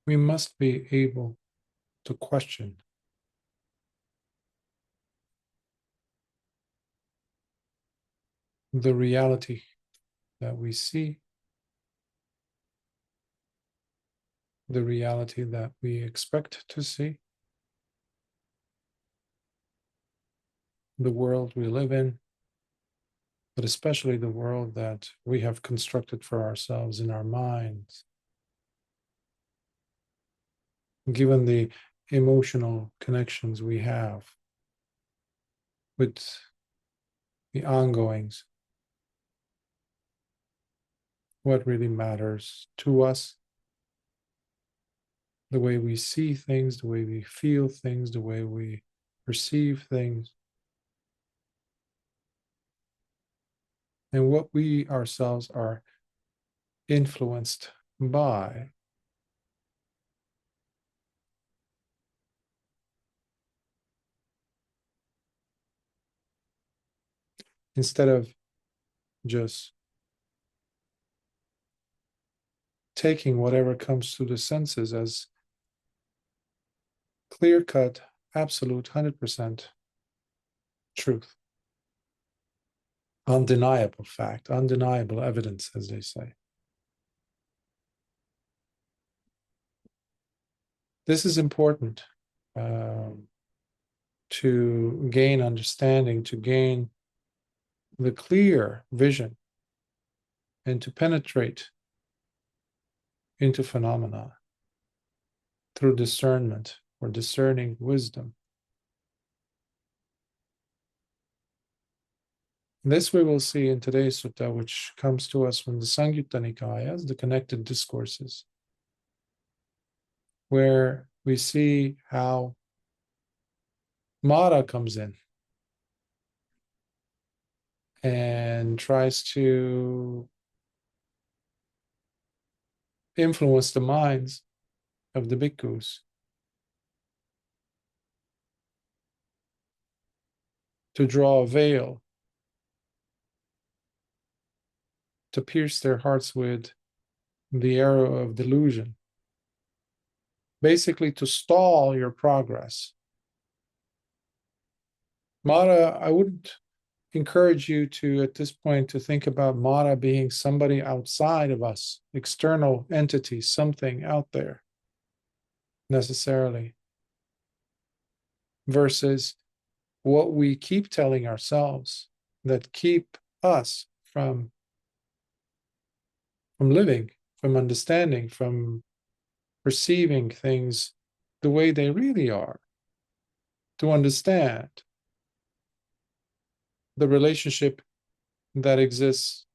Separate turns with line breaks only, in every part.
we must be able to question the reality that we see, the reality that we expect to see, the world we live in, but especially the world that we have constructed for ourselves in our minds, given the emotional connections we have with the ongoings, what really matters to us, the way we see things, the way we feel things, the way we perceive things, and what we ourselves are influenced by. Instead of just taking whatever comes to the senses as clear-cut, absolute, 100% truth. Undeniable fact, undeniable evidence, as they say. This is important to gain understanding, to gain the clear vision, and to penetrate into phenomena through discernment or discerning wisdom. This we will see in today's sutta, which comes to us from the Samyutta Nikāyas, the connected discourses, where we see how Māra comes in and tries to influence the minds of the bhikkhus to draw a veil, to pierce their hearts with the arrow of delusion, basically to stall your progress. Māra, I wouldn't encourage you to, at this point, to think about Māra being somebody outside of us, external entity, something out there, necessarily, versus what we keep telling ourselves that keep us from living, from understanding, from perceiving things the way they really are, to understand the relationship that exists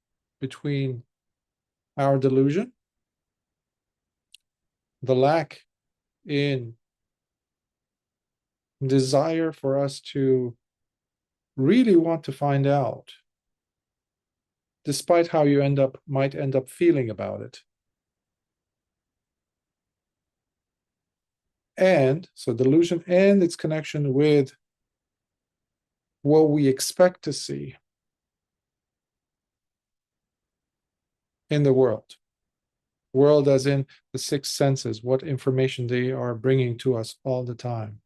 between our delusion, the lack in desire for us to really want to find out, despite how you might end up feeling about it. And so delusion and its connection with what we expect to see in the world. World as in the six senses, what information they are bringing to us all the time.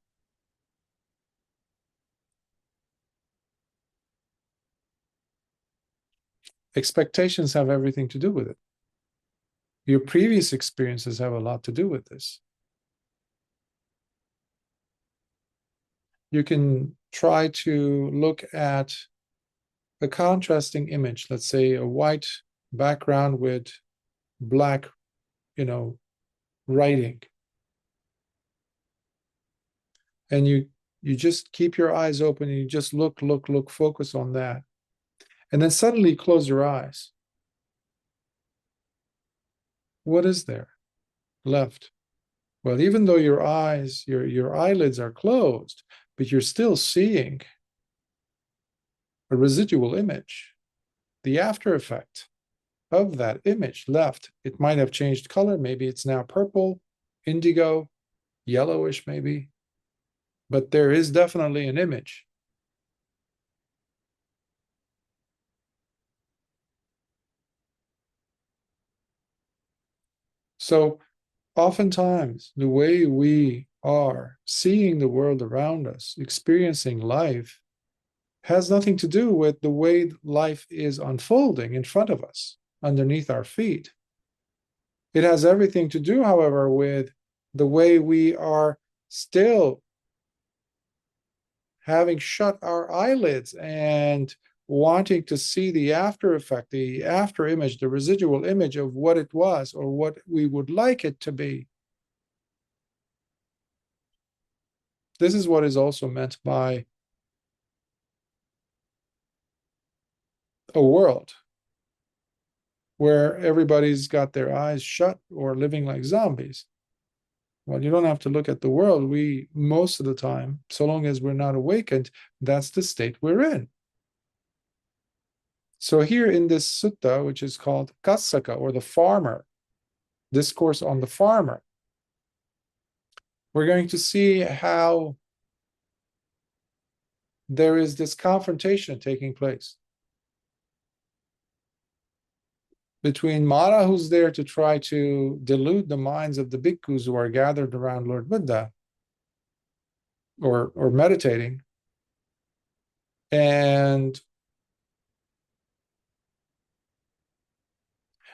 Expectations have everything to do with it. Your previous experiences have a lot to do with this. You can try to look at a contrasting image, let's say a white background with black, writing. And you just keep your eyes open and you just look, focus on that. And then suddenly close your eyes. What is there left? Well, even though your eyes, your eyelids are closed, but you're still seeing a residual image, the after effect of that image left. It might have changed color. Maybe it's now purple, indigo, yellowish maybe, but there is definitely an image. So Oftentimes, the way we are seeing the world around us, experiencing life, has nothing to do with the way life is unfolding in front of us, underneath our feet. It has everything to do, however, with the way we are still having shut our eyelids and wanting to see the after effect, the after image, the residual image of what it was or what we would like it to be. This is what is also meant by a world where everybody's got their eyes shut or living like zombies. Well, you don't have to look at the world. We, most of the time, so long as we're not awakened, that's the state we're in. So here in this sutta, which is called Kassaka, or the farmer, discourse on the farmer, we're going to see how there is this confrontation taking place between Māra, who's there to try to delude the minds of the bhikkhus who are gathered around Lord Buddha or meditating, and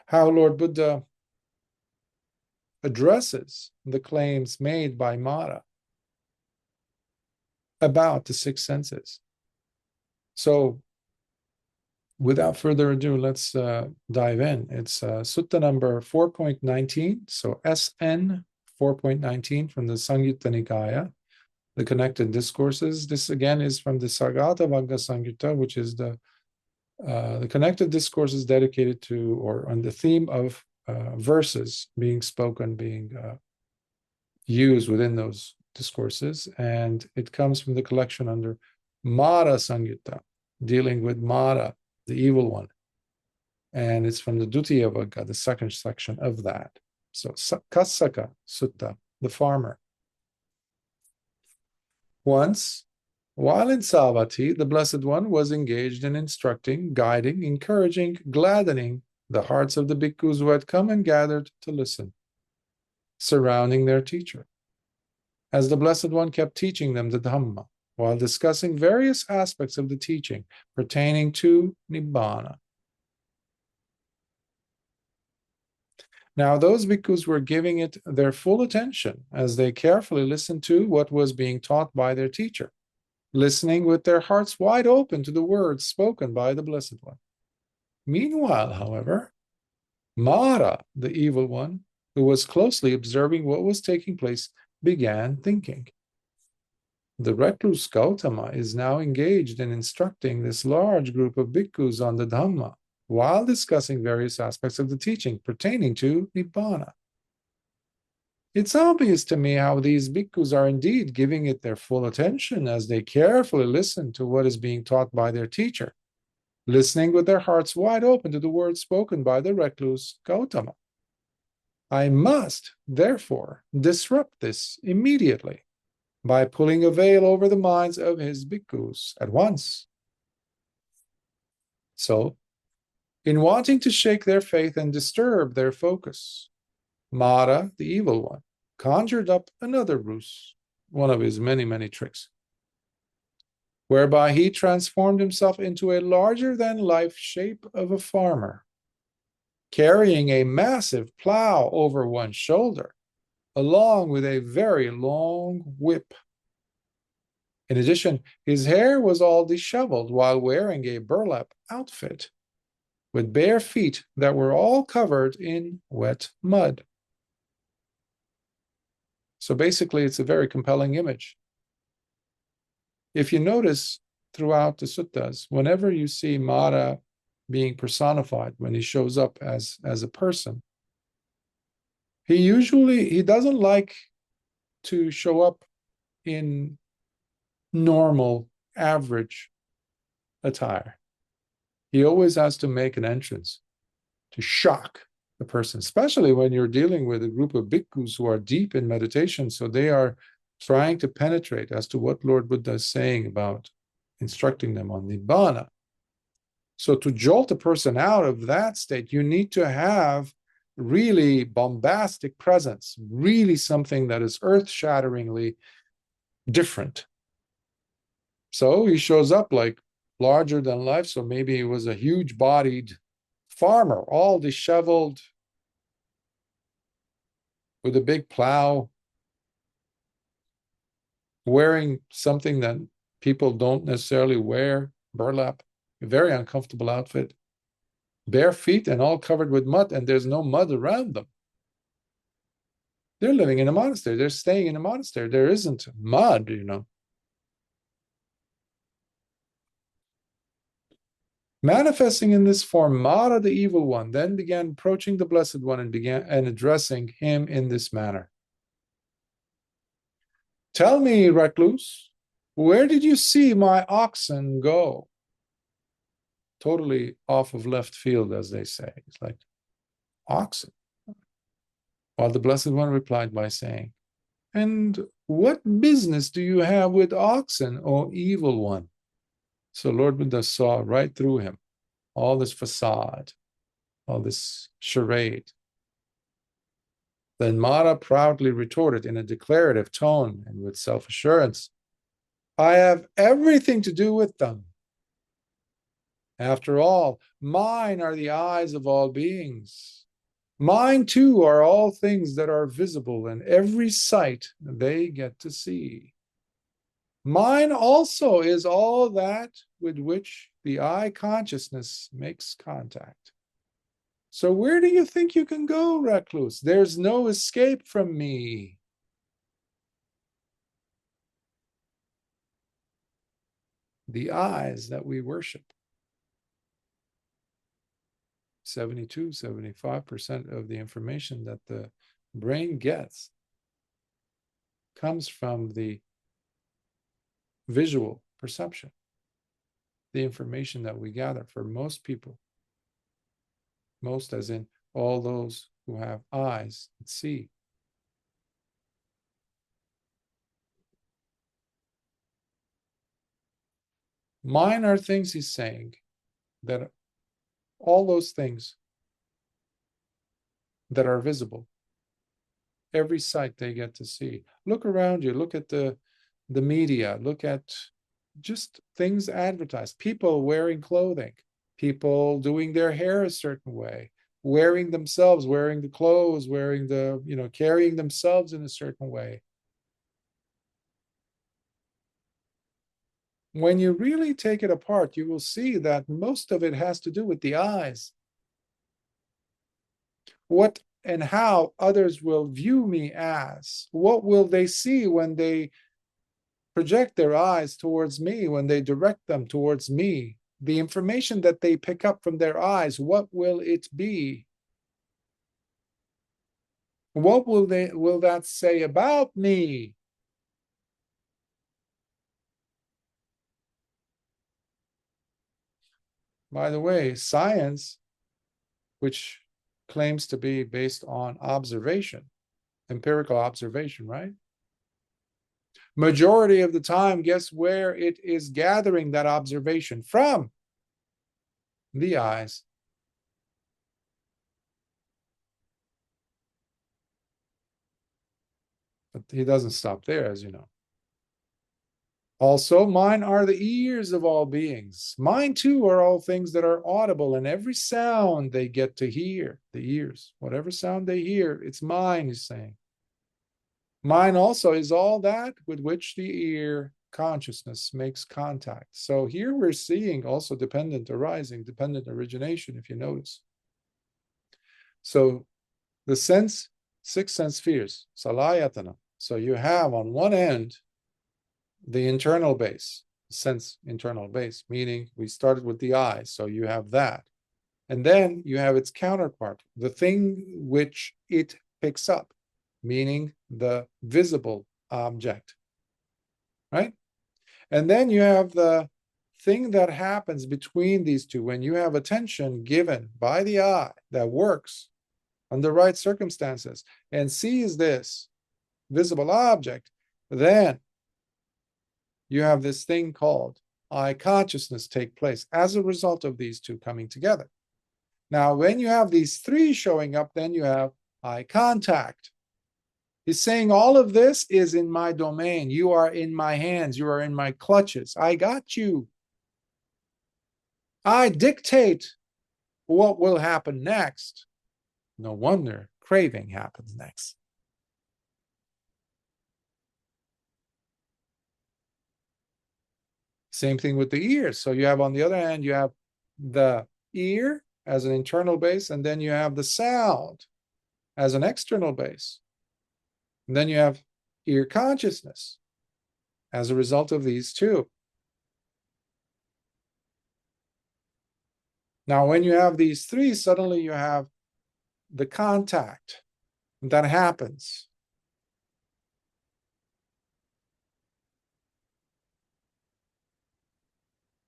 how Lord Buddha addresses the claims made by Māra about the six senses. So without further ado, let's dive in. It's sutta number 4.19, so SN 4.19 from the Samyutta Nikāya, the connected discourses. This again is from the Sagatavagga Samyutta, which is the connected discourses dedicated to, or on the theme of verses being spoken, being used within those discourses. And it comes from the collection under Māra Samyutta, dealing with Māra, the evil one. And it's from the Dutiya Vagga, the second section of that. So Kassaka Sutta, the farmer. Once, while in Savatthi, the Blessed One was engaged in instructing, guiding, encouraging, gladdening the hearts of the bhikkhus who had come and gathered to listen, surrounding their teacher. As the Blessed One kept teaching them the Dhamma, while discussing various aspects of the teaching pertaining to Nibbāna. Now, those bhikkhus were giving it their full attention as they carefully listened to what was being taught by their teacher, listening with their hearts wide open to the words spoken by the Blessed One. Meanwhile, however, Māra, the evil one, who was closely observing what was taking place, began thinking. The recluse Gautama is now engaged in instructing this large group of bhikkhus on the Dhamma, while discussing various aspects of the teaching pertaining to Nibbāna. It's obvious to me how these bhikkhus are indeed giving it their full attention as they carefully listen to what is being taught by their teacher, listening with their hearts wide open to the words spoken by the recluse Gautama. I must, therefore, disrupt this immediately by pulling a veil over the minds of his bhikkhus at once. So, in wanting to shake their faith and disturb their focus, Māra, the evil one, conjured up another ruse, one of his many, many tricks, whereby he transformed himself into a larger-than-life shape of a farmer, carrying a massive plow over one shoulder, along with a very long whip. In addition, his hair was all disheveled while wearing a burlap outfit, with bare feet that were all covered in wet mud. So basically, it's a very compelling image. If you notice throughout the suttas, whenever you see Māra being personified, when he shows up as a person, he doesn't like to show up in normal, average attire. He always has to make an entrance to shock the person, especially when you're dealing with a group of bhikkhus who are deep in meditation. So they are trying to penetrate as to what Lord Buddha is saying about instructing them on Nibbāna. So to jolt a person out of that state, you need to have really bombastic presence, really something that is earth-shatteringly different. So he shows up like larger than life. So maybe he was a huge-bodied farmer, all disheveled, with a big plow, wearing something that people don't necessarily wear, burlap, a very uncomfortable outfit, bare feet and all covered with mud, and there's no mud around them. They're living in a monastery. They're staying in a monastery. There isn't mud, you know. Manifesting in this form, Māra, the evil one, then began approaching the Blessed One and began addressing him in this manner. Tell me, recluse, where did you see my oxen go? Totally off of left field, as they say. It's like, oxen? While the Blessed One replied by saying, and what business do you have with oxen, O evil one? So Lord Buddha saw right through him, all this facade, all this charade. Then Māra proudly retorted in a declarative tone and with self-assurance, I have everything to do with them. After all, mine are the eyes of all beings. Mine too are all things that are visible, and every sight they get to see. Mine also is all that with which the eye consciousness makes contact. So where do you think you can go, recluse? There's no escape from me. The eyes that we worship. 72, 75% of the information that the brain gets comes from the visual perception, the information that we gather for most people. Most as in all those who have eyes that see. Mine are things, he's saying, that all those things that are visible, every sight they get to see. Look around you, look at the media, look at just things advertised, people wearing clothing, people doing their hair a certain way, wearing themselves, wearing the clothes, wearing the, carrying themselves in a certain way. When you really take it apart, you will see that most of it has to do with the eyes. What and how others will view me as. What will they see when they project their eyes towards me, when they direct them towards me? The information that they pick up from their eyes, what will it be? What will that say about me? By the way, science, which claims to be based on observation, empirical observation, right? Majority of the time, guess where it is gathering that observation from? The eyes. But he doesn't stop there, as you know. Also, mine are the ears of all beings. Mine too are all things that are audible, and every sound they get to hear, the ears, whatever sound they hear, it's mine, he's saying. Mine also is all that with which the ear consciousness makes contact. So here we're seeing also dependent arising, dependent origination, if you notice. So the six sense spheres, salayatana. So you have on one end the internal base, sense internal base, meaning we started with the eye, so you have that. And then you have its counterpart, the thing which it picks up, meaning the visible object, right? And then you have the thing that happens between these two when you have attention given by the eye that works under right circumstances and sees this visible object, then you have this thing called eye consciousness take place as a result of these two coming together. Now, when you have these three showing up, then you have eye contact. He's saying all of this is in my domain. You are in my hands. You are in my clutches. I got you. I dictate what will happen next. No wonder craving happens next. Same thing with the ears. So you have, on the other hand, you have the ear as an internal base, and then you have the sound as an external base. And then you have ear consciousness as a result of these two. Now, when you have these three, suddenly you have the contact that happens.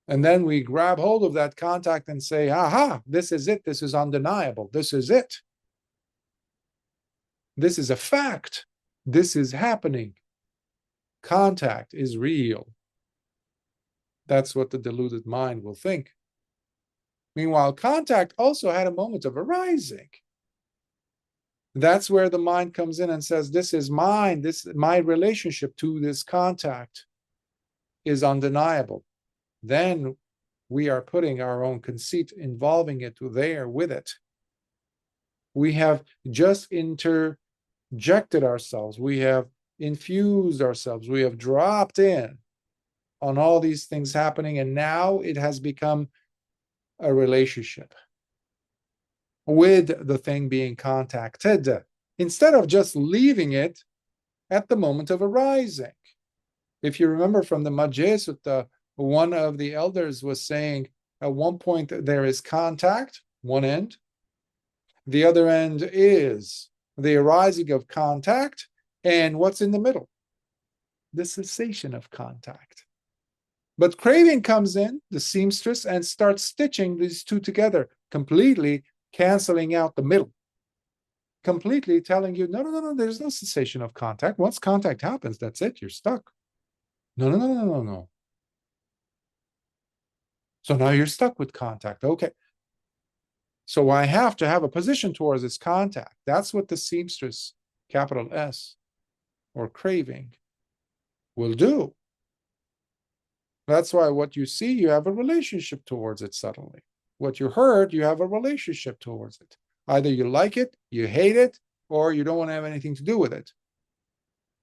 And then we grab hold of that contact and say, aha, this is it. This is undeniable. This is it. This is a fact. This is happening. Contact is real. That's what the deluded mind will think. Meanwhile, contact also had a moment of arising. That's where the mind comes in and says, this is mine. My relationship to this contact is undeniable. Then we are putting our own conceit, involving it there with it. We have just interjected ourselves. We have infused ourselves. We have dropped in on all these things happening, and now it has become a relationship with the thing being contacted, instead of just leaving it at the moment of arising. If you remember from the Majjhima Sutta, one of the elders was saying, at one point there is contact, one end. The other end is the arising of contact. And what's in the middle? The cessation of contact. But craving comes in, the seamstress, and starts stitching these two together, completely canceling out the middle, completely telling you, no, there's no cessation of contact. Once contact happens, that's it, you're stuck. No. So now you're stuck with contact. Okay. So I have to have a position towards this contact. That's what the seamstress, capital S, or craving, will do. That's why what you see, you have a relationship towards it suddenly. What you heard, you have a relationship towards it. Either you like it, you hate it, or you don't want to have anything to do with it.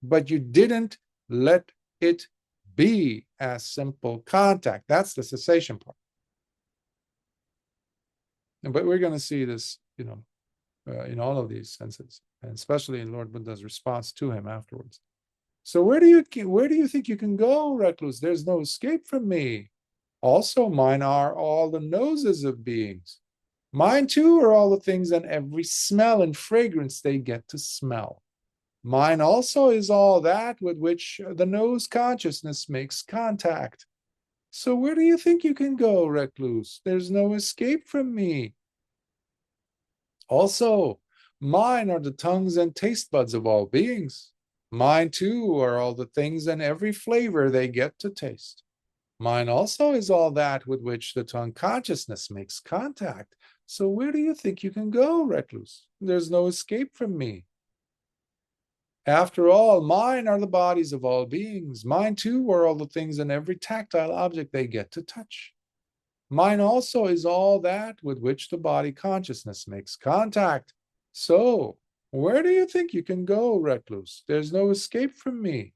But you didn't let it be as simple contact. That's the cessation part. But we're going to see this, in all of these senses, and especially in Lord Buddha's response to him afterwards. So where do you think you can go, recluse? There's no escape from me. Also, mine are all the noses of beings. Mine too are all the things and every smell and fragrance they get to smell. Mine also is all that with which the nose consciousness makes contact. So where do you think you can go, recluse? There's no escape from me. Also, mine are the tongues and taste buds of all beings. Mine too are all the things and every flavor they get to taste. Mine also is all that with which the tongue consciousness makes contact. So where do you think you can go, recluse? There's no escape from me. After all, mine are the bodies of all beings. Mine too are all the things and every tactile object they get to touch. Mine also is all that with which the body consciousness makes contact. So, where do you think you can go, recluse? There's no escape from me.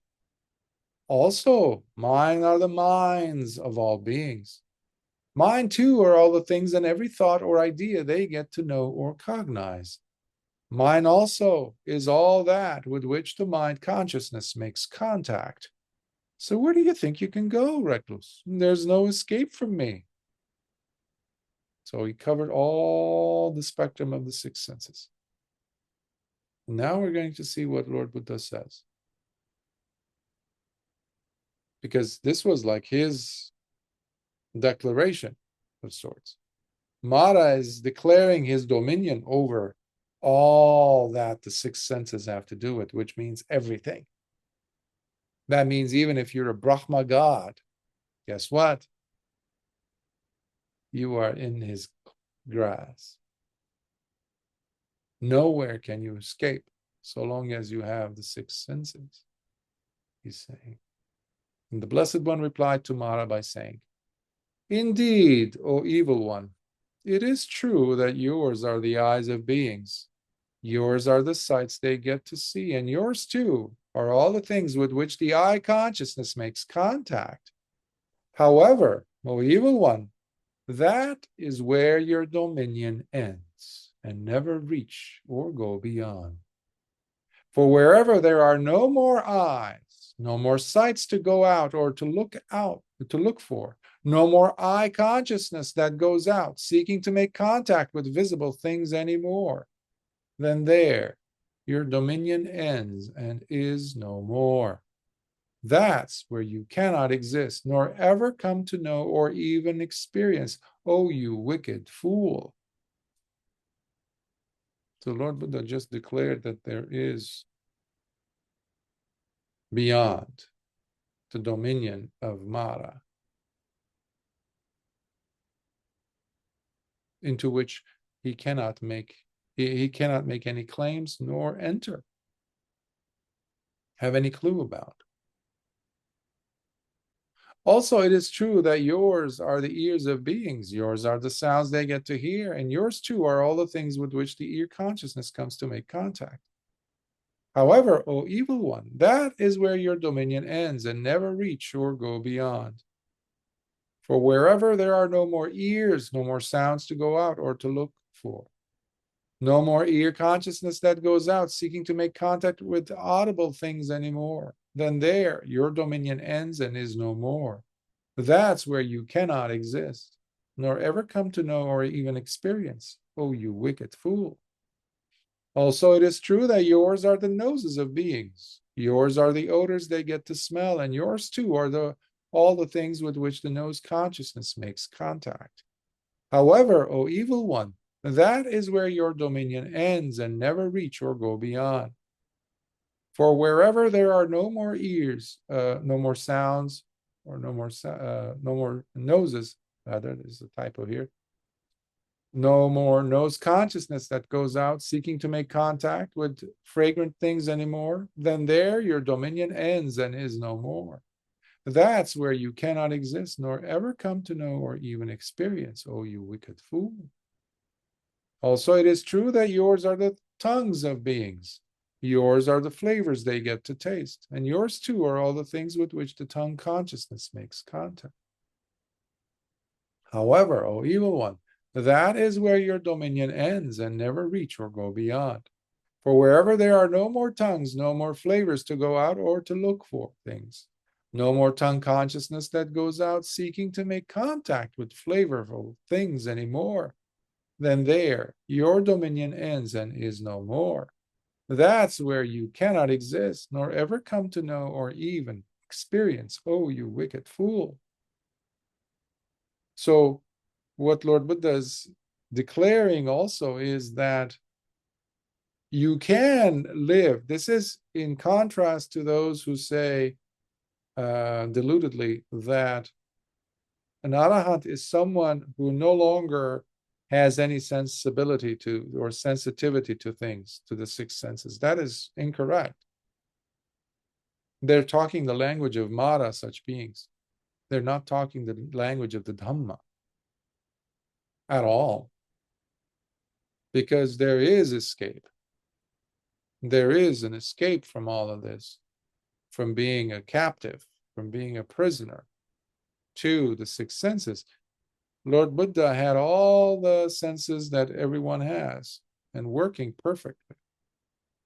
Also, mine are the minds of all beings. Mine too are all the things and every thought or idea they get to know or cognize. Mine also is all that with which the mind consciousness makes contact. So where do you think you can go, recluse? There's no escape from me. So he covered all the spectrum of the six senses. Now we're going to see what Lord Buddha says. Because this was like his declaration of sorts. Māra is declaring his dominion over all that the six senses have to do with, which means everything. That means even if you're a Brahma god, guess what? You are in his grasp. Nowhere can you escape so long as you have the six senses, he's saying. And the Blessed One replied to Māra by saying, indeed, O evil one, it is true that yours are the eyes of beings. Yours are the sights they get to see, and yours too are all the things with which the eye consciousness makes contact. However, O evil one, that is where your dominion ends and never reach or go beyond. For wherever there are no more eyes, no more sights to go out or to look for, no more eye consciousness that goes out seeking to make contact with visible things anymore, then there your dominion ends and is no more. That's where you cannot exist, nor ever come to know or even experience. Oh, you wicked fool. So Lord Buddha just declared that there is beyond the dominion of Māra, into which he cannot make any claims nor enter, have any clue about. Also, it is true that yours are the ears of beings, yours are the sounds they get to hear, and yours too are all the things with which the ear consciousness comes to make contact. However, O evil one, that is where your dominion ends and never reach or go beyond. For wherever there are no more ears, no more sounds to go out or to look for, no more ear consciousness that goes out seeking to make contact with audible things anymore, then there your dominion ends and is no more. That's where you cannot exist, nor ever come to know or even experience. Oh, you wicked fool. Also, it is true that yours are the noses of beings. Yours are the odors they get to smell, and yours too are all the things with which the nose consciousness makes contact. However, O evil one, that is where your dominion ends and never reach or go beyond. For wherever there are no more ears, no more sounds, or no more noses, rather, there's a typo here, no more nose consciousness that goes out seeking to make contact with fragrant things anymore, then there your dominion ends and is no more. That's where you cannot exist, nor ever come to know or even experience, oh, you wicked fool. Also, it is true that yours are the tongues of beings. Yours are the flavors they get to taste, and yours too are all the things with which the tongue consciousness makes contact. However, O evil one, that is where your dominion ends and never reach or go beyond. For wherever there are no more tongues, no more flavors to go out or to look for things, no more tongue consciousness that goes out seeking to make contact with flavorful things anymore, then there your dominion ends and is no more. That's where you cannot exist, nor ever come to know or even experience. Oh, you wicked fool. So what Lord Buddha is declaring also is that you can live. This is in contrast to those who say deludedly that an arahant is someone who no longer has any sensibility to or sensitivity to things, to the six senses. That is incorrect. They're talking the language of Māra, such beings. They're not talking the language of the Dhamma at all, because there is escape. There is an escape from all of this, from being a captive, from being a prisoner to the six senses. Lord Buddha had all the senses that everyone has and working perfectly.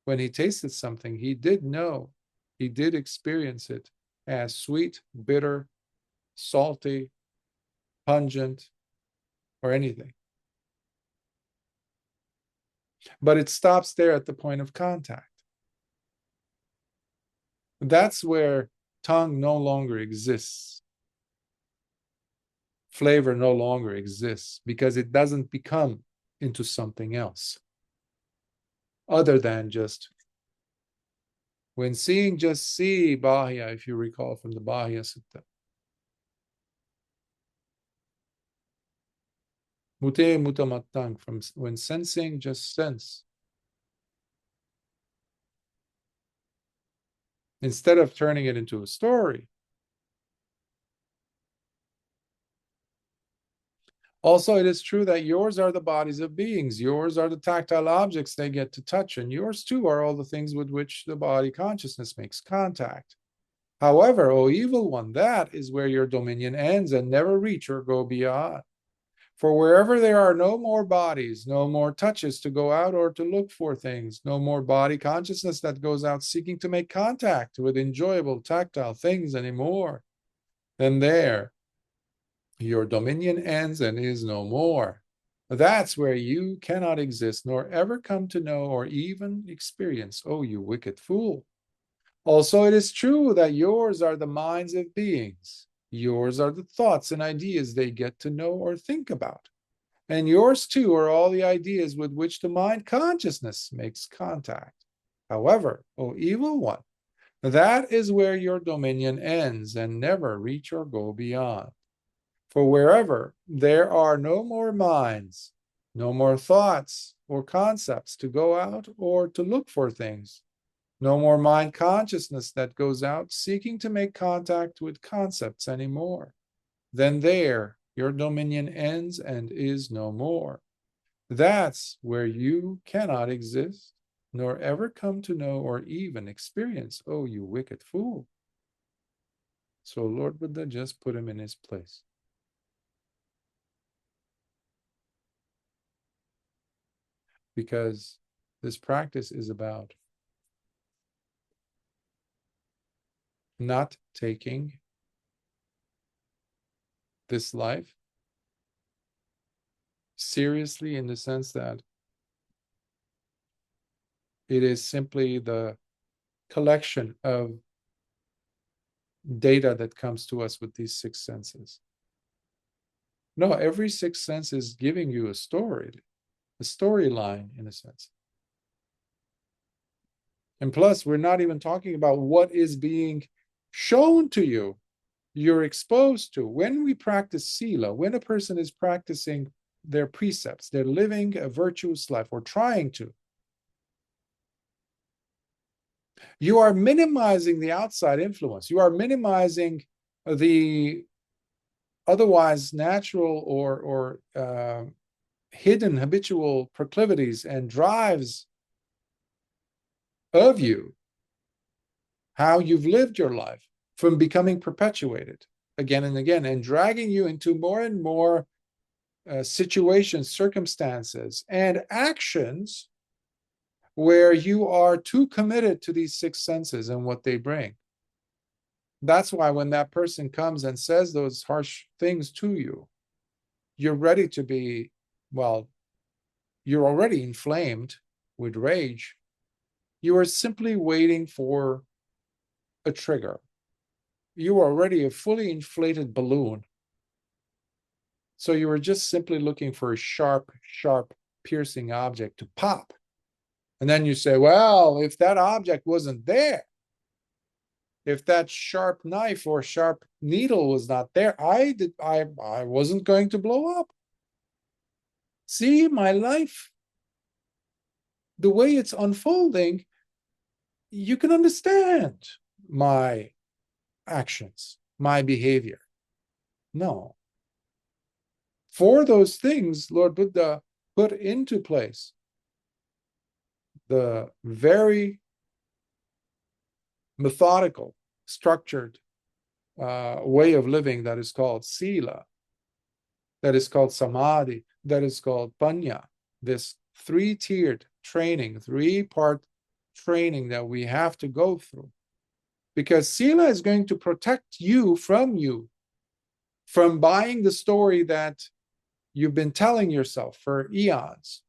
When he tasted something, he did know, he did experience it as sweet, bitter, salty, pungent, or anything. But it stops there at the point of contact. That's where tongue no longer exists. Flavor no longer exists because it doesn't become into something else other than just when seeing, just see Bahya, if you recall from the Bahya Sutta. Mute mutamattang, from when sensing, just sense. instead of turning it into a story. Also, it is true that yours are the bodies of beings, yours are the tactile objects they get to touch, and yours too are all the things with which the body consciousness makes contact. However, O evil one, that is where your dominion ends and never reach or go beyond. For wherever there are no more bodies, no more touches to go out or to look for things, no more body consciousness that goes out seeking to make contact with enjoyable tactile things anymore, then there your dominion ends and is no more. That's where you cannot exist, nor ever come to know or even experience, O you wicked fool. Also, it is true that yours are the minds of beings. Yours are the thoughts and ideas they get to know or think about. And yours too are all the ideas with which the mind consciousness makes contact. However, O evil one, that is where your dominion ends and never reach or go beyond. For wherever there are no more minds, no more thoughts or concepts to go out or to look for things, no more mind consciousness that goes out seeking to make contact with concepts anymore, then there your dominion ends and is no more. That's where you cannot exist, nor ever come to know or even experience, oh, you wicked fool. So Lord Buddha just put him in his place. Because this practice is about not taking this life seriously, in the sense that it is simply the collection of data that comes to us with these six senses. No, every sixth sense is giving you a story, a storyline in a sense. And plus, we're not even talking about what is being shown to you, you're exposed to. When we practice sila, when a person is practicing their precepts, they're living a virtuous life or trying to, you are minimizing the outside influence. You are minimizing the otherwise natural or hidden habitual proclivities and drives of you, how you've lived your life, from becoming perpetuated again and again, and dragging you into more and more situations, circumstances, and actions where you are too committed to these six senses and what they bring. That's why when that person comes and says those harsh things to you, you're ready to be, well, you're already inflamed with rage. You are simply waiting for a trigger. You are already a fully inflated balloon. So you were just simply looking for a sharp, piercing object to pop. And then you say, well, if that object wasn't there, if that sharp knife or sharp needle was not there, I wasn't going to blow up. See, my life, the way it's unfolding, you can understand my actions, my behavior. No. For those things, Lord Buddha put into place the very methodical, structured way of living that is called sila, that is called samadhi, that is called panya, this three-tiered training, three-part training that we have to go through. Because sila is going to protect you, from buying the story that you've been telling yourself for eons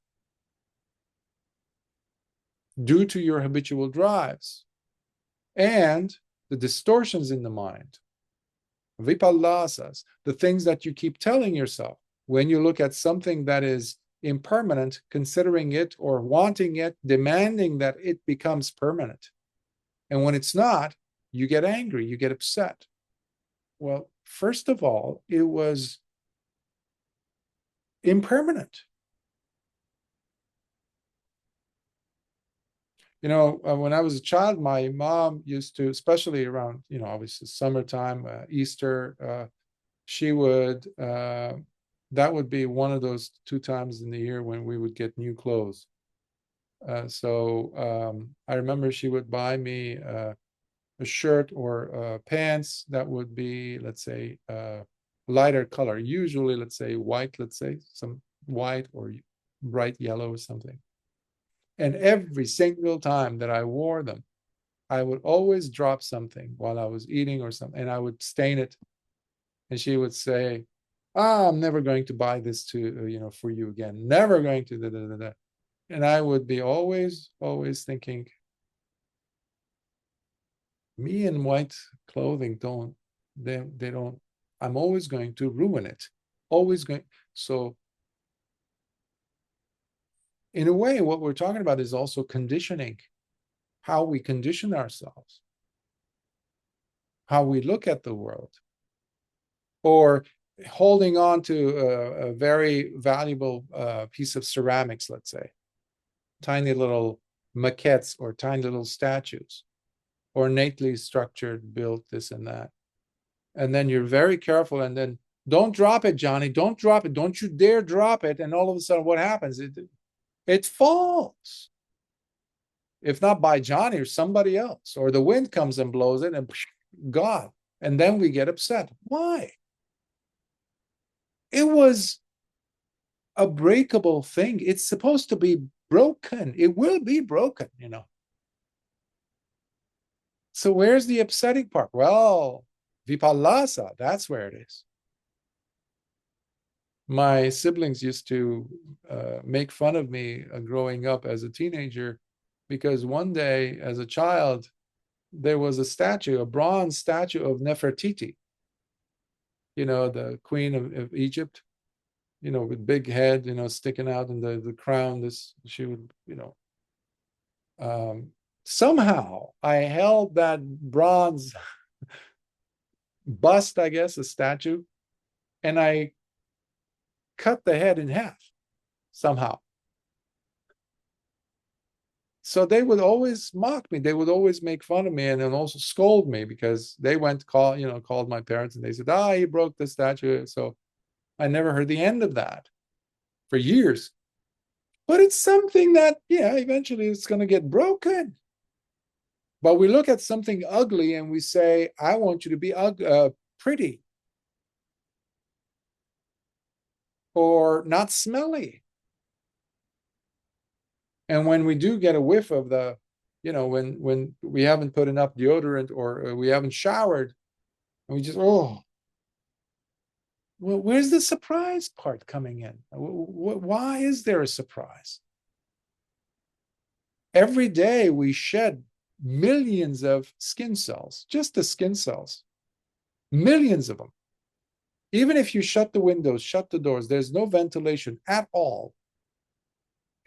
due to your habitual drives and the distortions in the mind, vipallasas, the things that you keep telling yourself when you look at something that is impermanent, considering it or wanting it, demanding that it becomes permanent. And when it's not, you get angry, you get upset. Well, first of all, it was impermanent. When I was a child, my mom used to, especially around, obviously summertime, Easter, she would, that would be one of those 2 times in the year when we would get new clothes. So I remember she would buy me a shirt or pants that would be, let's say, lighter color, usually, let's say, white, some white or bright yellow or something. And every single time that I wore them, I would always drop something while I was eating or something, and I would stain it. And she would say, I'm never going to buy this for you again. Never going to, da, da, da, da. And I would be always thinking, me in white clothing they don't, I'm always going to ruin it. Always going. So in a way, what we're talking about is also conditioning, how we condition ourselves, how we look at the world, or holding on to a very valuable piece of ceramics, let's say, tiny little maquettes or tiny little statues, ornately structured, built, this and that. And then you're very careful, and then don't drop it, Johnny, don't drop it, don't you dare drop it. And all of a sudden, what happens? It falls. If not by Johnny or somebody else, or the wind comes and blows it and gone. And then we get upset. Why? It was a breakable thing. It's supposed to be broken. It will be broken, So where's the upsetting part? Well, vipallasa, that's where it is. My siblings used to make fun of me growing up as a teenager, because one day as a child, there was a statue, a bronze statue of Nefertiti, the queen of Egypt, with big head, sticking out in the crown. She would, somehow I held that bronze bust, I guess, a statue, and I cut the head in half somehow. So they would always mock me. They would always make fun of me, and then also scold me, because they called my parents, and they said, he broke the statue. So I never heard the end of that for years. But it's something that, eventually it's going to get broken. But we look at something ugly and we say, I want you to be pretty or not smelly. And when we do get a whiff of when we haven't put enough deodorant, or we haven't showered, and we just, well, where's the surprise part coming in? Why is there a surprise? Every day we shed millions of skin cells, just the skin cells, millions of them. Even if you shut the windows, shut the doors, there's no ventilation at all.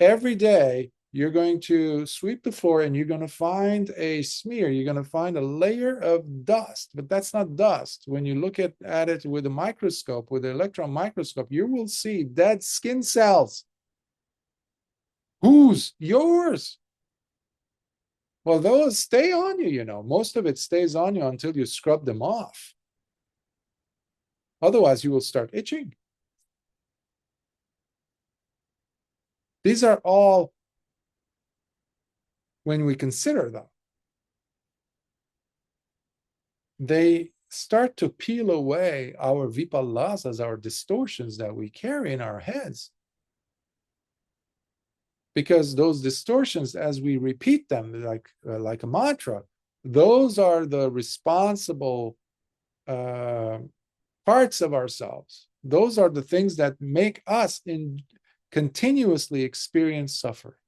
Every day you're going to sweep the floor, and you're going to find a smear. You're going to find a layer of dust, but that's not dust. When you look at it with a microscope, with an electron microscope, you will see dead skin cells. Whose? Yours. Well, those stay on you, Most of it stays on you until you scrub them off. Otherwise, you will start itching. These are all, when we consider them, they start to peel away our vipallasas, our distortions that we carry in our heads. Because those distortions, as we repeat them like a mantra, those are the responsible parts of ourselves. Those are the things that make us continuously experience suffering.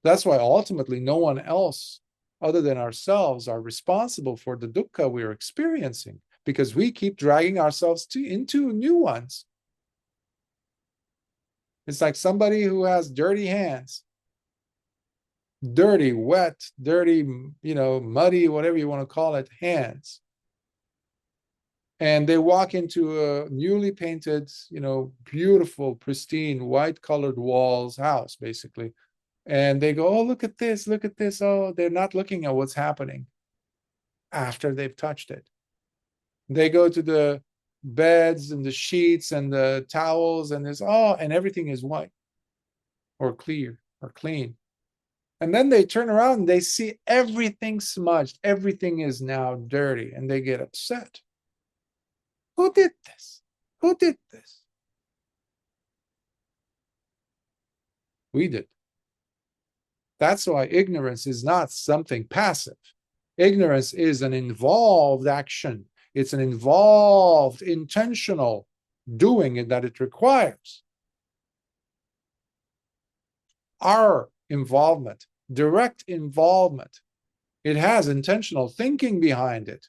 That's why ultimately no one else other than ourselves are responsible for the dukkha we're experiencing, because we keep dragging ourselves into new ones. It's like somebody who has dirty hands, dirty, wet, dirty, muddy, whatever you want to call it, hands. And they walk into a newly painted, beautiful, pristine, white-colored walls house, basically. And they go, oh, look at this, look at this. Oh, they're not looking at what's happening after they've touched it. They go to the beds and the sheets and the towels, and and everything is white or clear or clean. And then they turn around and they see everything smudged. Everything is now dirty, and they get upset. Who did this? Who did this? We did. That's why ignorance is not something passive. Ignorance is an involved action. It's an involved, intentional doing that it requires. Our involvement, direct involvement, it has intentional thinking behind it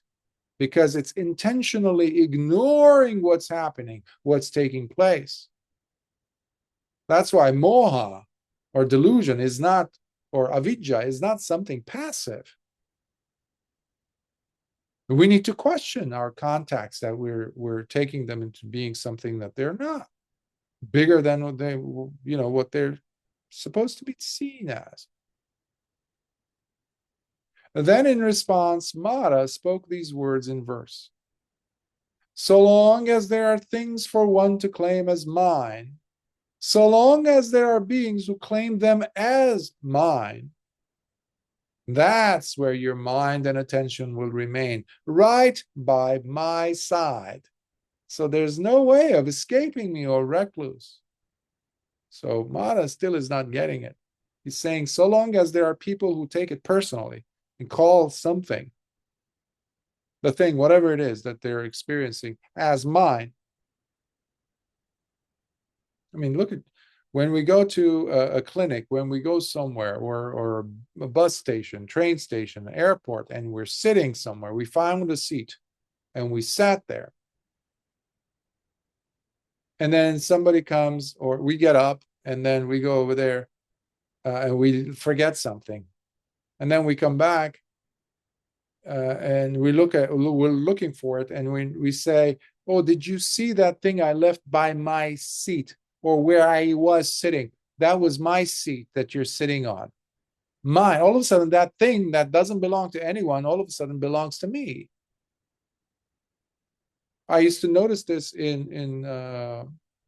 because it's intentionally ignoring what's happening, what's taking place. That's why moha or delusion is not, or avidya is not something passive. We need to question our contacts that we're taking them into being something that they're not, bigger than what they're supposed to be seen as. Then in response, Māra spoke these words in verse. So long as there are things for one to claim as mine, so long as there are beings who claim them as mine, that's where your mind and attention will remain, right by my side. So there's no way of escaping me or recluse. So Māra still is not getting it. He's saying, so long as there are people who take it personally and call something, the thing, whatever it is that they're experiencing, as mine. I mean, look at when we go to a clinic, when we go somewhere, or a bus station, train station, airport, and we're sitting somewhere, we found a seat and we sat there. And then somebody comes, or we get up, and then we go over there and we forget something. And then we come back and we're looking for it, and we say, oh, did you see that thing I left by my seat, or where I was sitting? That was my seat that you're sitting on. Mine. All of a sudden, that thing that doesn't belong to anyone, all of a sudden belongs to me. I used to notice this in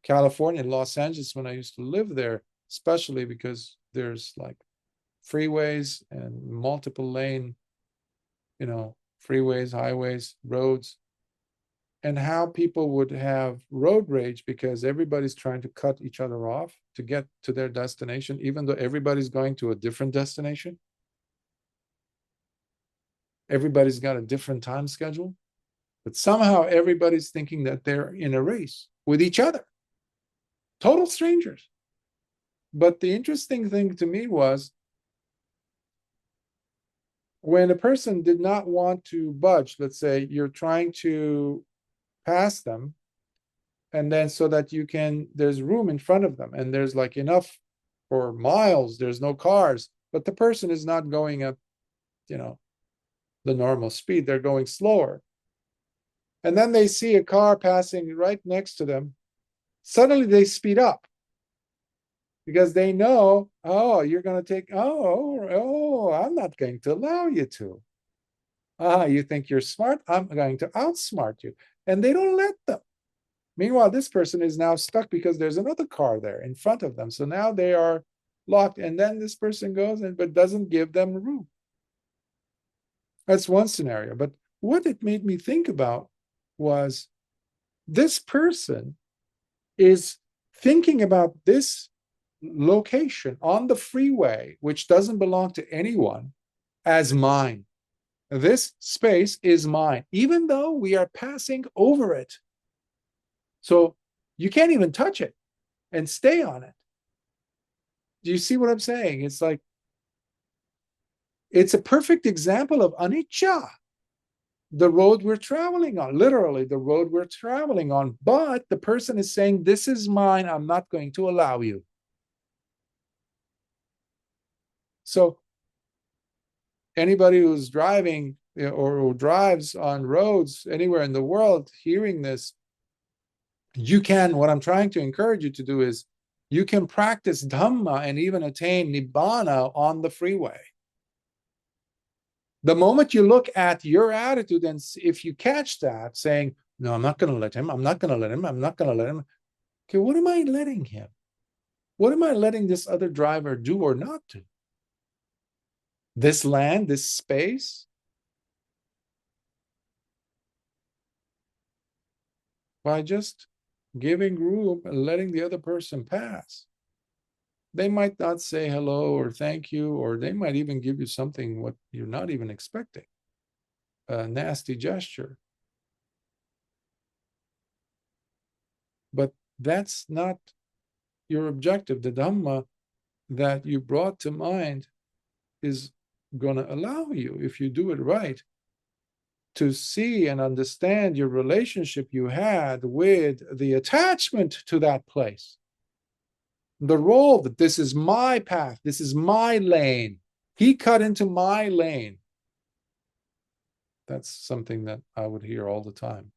California, Los Angeles, when I used to live there, especially because there's like freeways and multiple lane, freeways, highways, roads, and how people would have road rage because everybody's trying to cut each other off to get to their destination, even though everybody's going to a different destination. Everybody's got a different time schedule, but somehow everybody's thinking that they're in a race with each other. Total strangers. But the interesting thing to me was when a person did not want to budge, let's say you're trying to pass them, and then so that there's room in front of them, and there's like enough for miles, there's no cars, but the person is not going at, the normal speed, they're going slower. And then they see a car passing right next to them. Suddenly they speed up because they know, oh, you're going to take, I'm not going to allow you to. You think you're smart? I'm going to outsmart you. And they don't let them. Meanwhile, this person is now stuck because there's another car there in front of them. So now they are locked. And then this person goes but doesn't give them room. That's one scenario. But what it made me think about was this person is thinking about this location on the freeway, which doesn't belong to anyone, as mine. This space is mine, even though we are passing over it. So you can't even touch it and stay on it. Do you see what I'm saying? It's like, it's a perfect example of anicca, the road we're traveling on, literally the road we're traveling on. But the person is saying, this is mine, I'm not going to allow you. So anybody who's driving or who drives on roads anywhere in the world, hearing this, what I'm trying to encourage you to do is You can practice Dhamma and even attain Nibbāna on the freeway. The moment you look at your attitude, and if you catch that saying, no, I'm not going to let him, I'm not going to let him, I'm not going to let him. Okay, what am I letting him? What am I letting this other driver do or not do? This land, this space? By just giving room and letting the other person pass. They might not say hello or thank you, or they might even give you something what you're not even expecting, a nasty gesture. But that's not your objective. The Dhamma that you brought to mind is going to allow you, if you do it right, to see and understand your relationship you had with the attachment to that place. The role that this is my path, this is my lane. He cut into my lane. That's something that I would hear all the time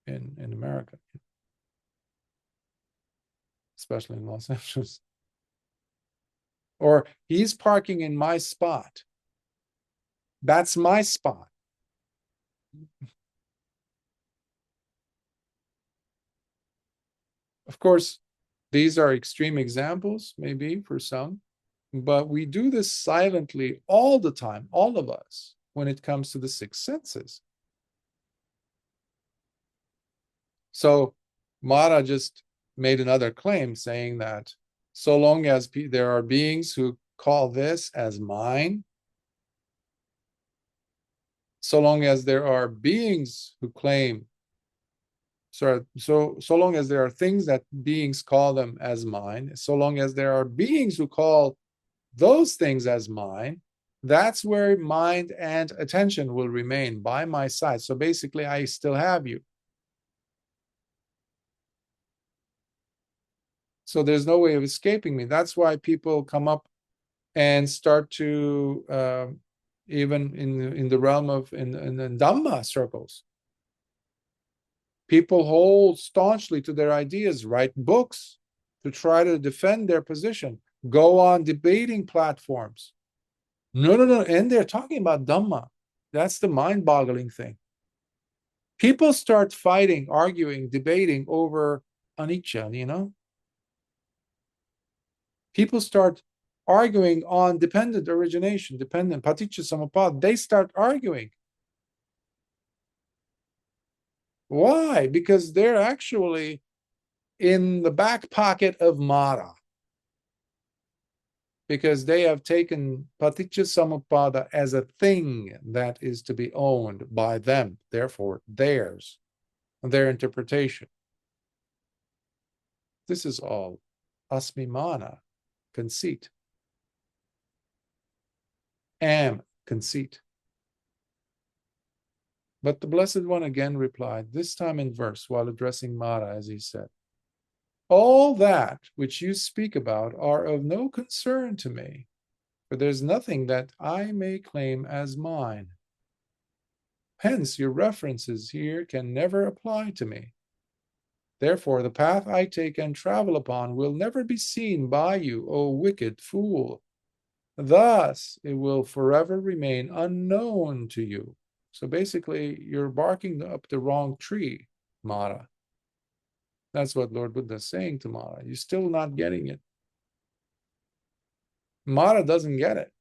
in America, especially in Los Angeles. Or he's parking in my spot. That's my spot. Of course, these are extreme examples, maybe for some, but we do this silently all the time, all of us, when it comes to the six senses. So Māra just made another claim saying that so long as there are beings who call this as mine, so long as there are beings who claim, so long as there are things that beings call them as mine, so long as there are beings who call those things as mine, that's where mind and attention will remain by my side. So basically, I still have you. So there's no way of escaping me. That's why people come up and start to, even in the realm of in Dhamma circles, people hold staunchly to their ideas, write books to try to defend their position, go on debating platforms. No. And they're talking about Dhamma. That's the mind-boggling thing. People start fighting, arguing, debating over anicca, People start arguing on dependent origination, dependent paticca samuppada. They start arguing. Why? Because they're actually in the back pocket of Māra. Because they have taken paticca samuppada as a thing that is to be owned by them, therefore theirs, their interpretation. This is all asmimana, conceit. Am, conceit. But the Blessed One again replied, this time in verse, while addressing Māra, as he said, all that which you speak about are of no concern to me, for there's nothing that I may claim as mine. Hence, your references here can never apply to me. Therefore, the path I take and travel upon will never be seen by you, O wicked fool. Thus, it will forever remain unknown to you. So basically, you're barking up the wrong tree, Māra. That's what Lord Buddha is saying to Māra. You're still not getting it. Māra doesn't get it.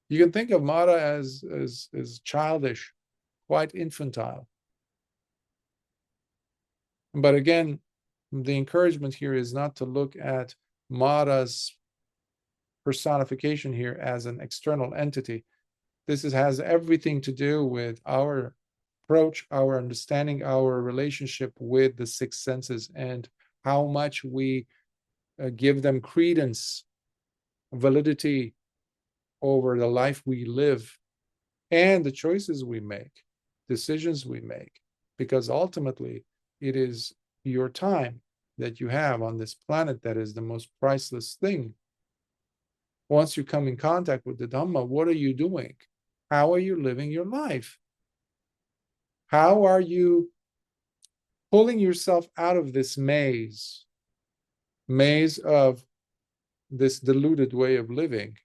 You can think of Māra as childish, quite infantile. But again, the encouragement here is not to look at Māra's personification here as an external entity. This has everything to do with our approach, our understanding, our relationship with the six senses, and how much we give them credence, validity over the life we live and the choices we make, decisions we make. Because ultimately, it is your time that you have on this planet that is the most priceless thing. Once you come in contact with the Dhamma, what are you doing? How are you living your life? How are you pulling yourself out of this maze maze of this deluded way of living,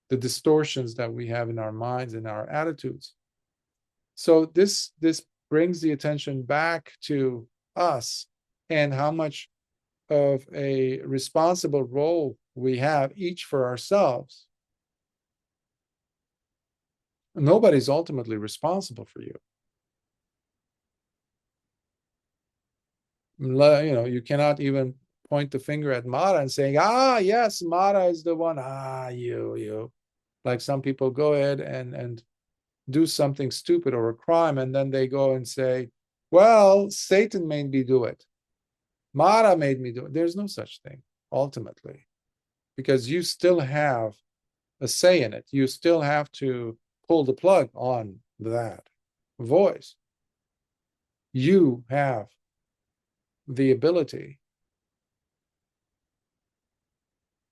the distortions that we have in our minds and our attitudes. So this brings the attention back to us and how much of a responsible role we have each for ourselves. Nobody's ultimately responsible for you. You cannot even point the finger at Māra and saying, yes, Māra is the one. You. Like some people go ahead and do something stupid or a crime, and then they go and say, well, Satan made me do it. Māra made me do it. There's no such thing, ultimately, because you still have a say in it. You still have to pull the plug on that voice. You have the ability,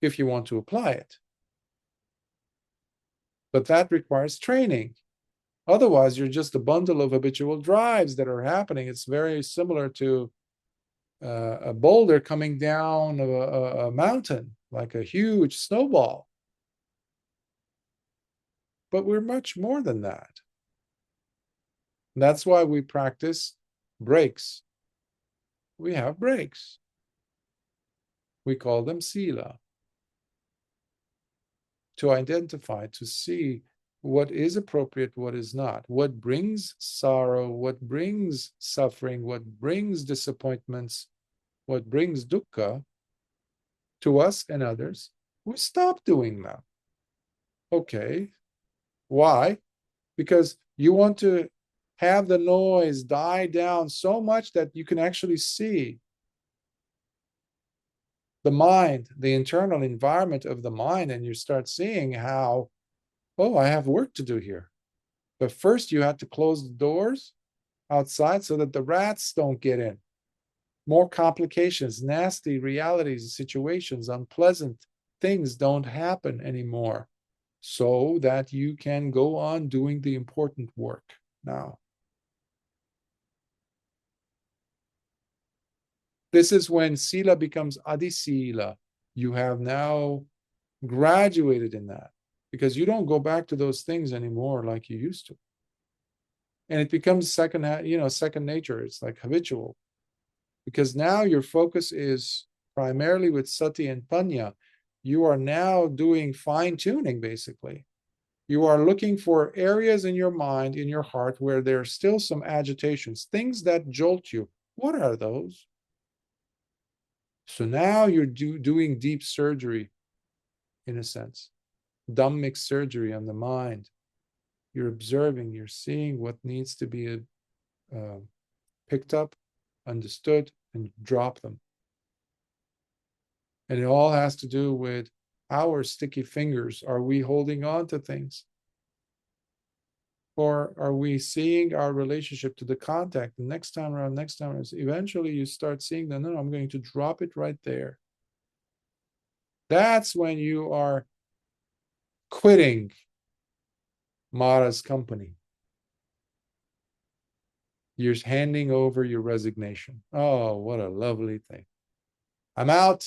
if you want to apply it. But that requires training. Otherwise, you're just a bundle of habitual drives that are happening. It's very similar to a boulder coming down a mountain, like a huge snowball. But we're much more than that. That's why we practice breaks. We have breaks. We call them sila. To identify, to see what is appropriate, what is not, what brings sorrow, what brings suffering, what brings disappointments, what brings dukkha to us and others. We stop doing that. Okay. Why? Because you want to have the noise die down so much that you can actually see the mind, the internal environment of the mind, and you start seeing how, I have work to do here. But first you have to close the doors outside so that the rats don't get in. More complications, nasty realities, situations, unpleasant things don't happen anymore, so that you can go on doing the important work now. This is when sila becomes adisila. You have now graduated in that, because you don't go back to those things anymore like you used to. And it becomes second nature. It's like habitual, because now your focus is primarily with sati and panya. You are now doing fine tuning, basically. You are looking for areas in your mind, in your heart, where there's still some agitations, things that jolt you. What are those? So now you're doing deep surgery, in a sense, Dhammic surgery on the mind. You're observing, you're seeing what needs to be picked up, understood, and drop them. And it all has to do with our sticky fingers. Are we holding on to things? Or are we seeing our relationship to the contact? The next time around, eventually you start seeing that, no, I'm going to drop it right there. That's when you are quitting Māra's company. You're handing over your resignation. Oh, what a lovely thing. I'm out.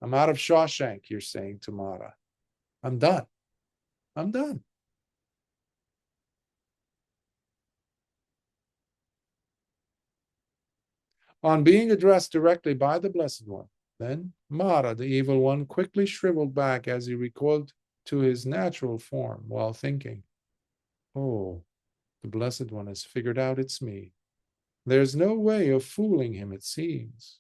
I'm out of Shawshank, you're saying to Māra. I'm done. I'm done. On being addressed directly by the Blessed One, then Māra, the evil one, quickly shriveled back as he recoiled to his natural form while thinking, oh, the Blessed One has figured out it's me. There's no way of fooling him, it seems.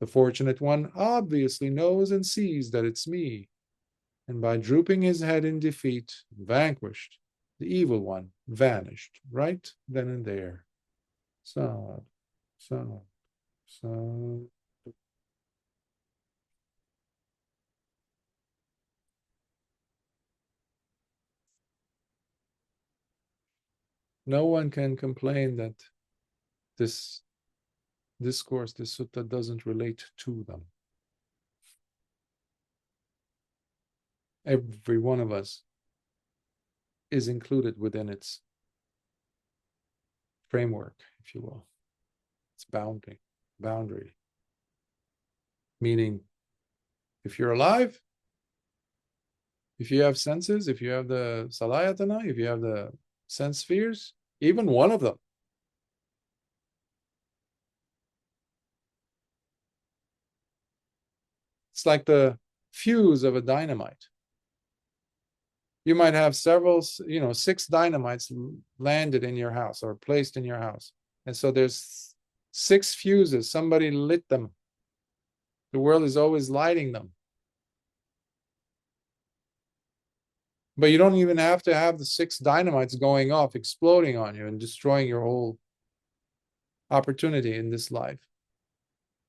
The Fortunate One obviously knows and sees that it's me, and by drooping his head in defeat, vanquished, the evil one vanished right then and there. Sad. No one can complain that this discourse, this sutta, doesn't relate to them. Every one of us is included within its framework, if you will, its boundary. boundary. Meaning, if you're alive, if you have senses, if you have the salayatana, if you have the sense spheres, even one of them, it's like the fuse of a dynamite. You might have several, 6 dynamites landed in your house or placed in your house. And so there's 6 fuses. Somebody lit them. The world is always lighting them. But you don't even have to have the 6 dynamites going off, exploding on you and destroying your whole opportunity in this life